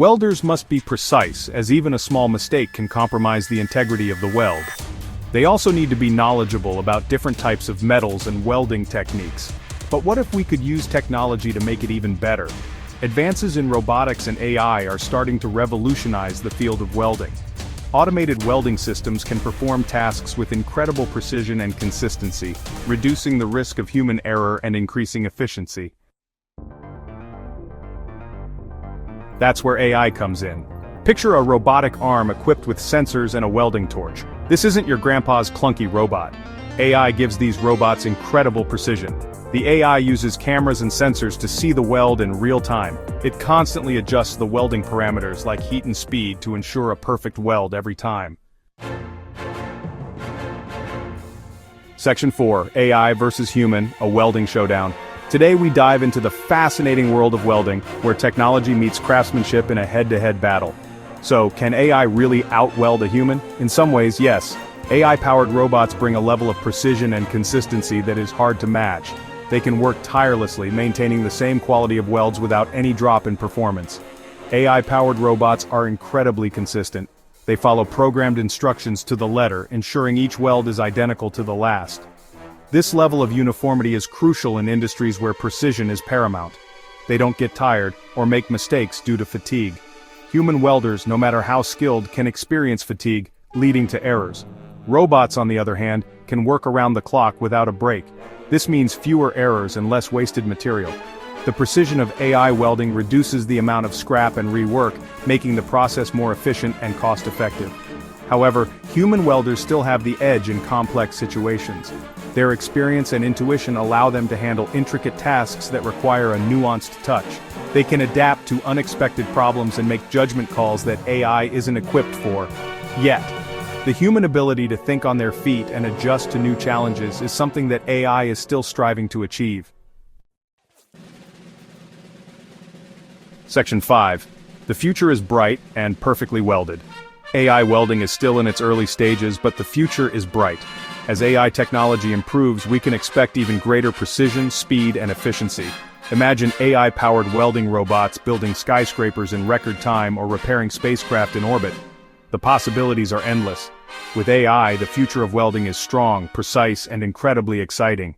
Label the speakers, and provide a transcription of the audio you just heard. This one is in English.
Speaker 1: Welders must be precise, as even a small mistake can compromise the integrity of the weld. They also need to be knowledgeable about different types of metals and welding techniques. But what if we could use technology to make it even better? Advances in robotics and AI are starting to revolutionize the field of welding. Automated welding systems can perform tasks with incredible precision and consistency, reducing the risk of human error and increasing efficiency. That's where AI comes in. Picture a robotic arm equipped with sensors and a welding torch. This isn't your grandpa's clunky robot. AI gives these robots incredible precision. The AI uses cameras and sensors to see the weld in real time. It constantly adjusts the welding parameters like heat and speed to ensure a perfect weld every time. Section 4, AI versus human, a welding showdown. Today we dive into the fascinating world of welding, where technology meets craftsmanship in a head-to-head battle. So, can AI really out-weld a human? In some ways, yes. AI-powered robots bring a level of precision and consistency that is hard to match. They can work tirelessly, maintaining the same quality of welds without any drop in performance. AI-powered robots are incredibly consistent. They follow programmed instructions to the letter, ensuring each weld is identical to the last. This level of uniformity is crucial in industries where precision is paramount. They don't get tired or make mistakes due to fatigue. Human welders, no matter how skilled, can experience fatigue, leading to errors. Robots, on the other hand, can work around the clock without a break. This means fewer errors and less wasted material. The precision of AI welding reduces the amount of scrap and rework, making the process more efficient and cost-effective. However, human welders still have the edge in complex situations. Their experience and intuition allow them to handle intricate tasks that require a nuanced touch. They can adapt to unexpected problems and make judgment calls that AI isn't equipped for yet. The human ability to think on their feet and adjust to new challenges is something that AI is still striving to achieve. Section 5. The future is bright and perfectly welded. AI welding is still in its early stages, but the future is bright. As AI technology improves, we can expect even greater precision, speed, and efficiency. Imagine AI-powered welding robots building skyscrapers in record time or repairing spacecraft in orbit. The possibilities are endless. With AI, the future of welding is strong, precise, and incredibly exciting.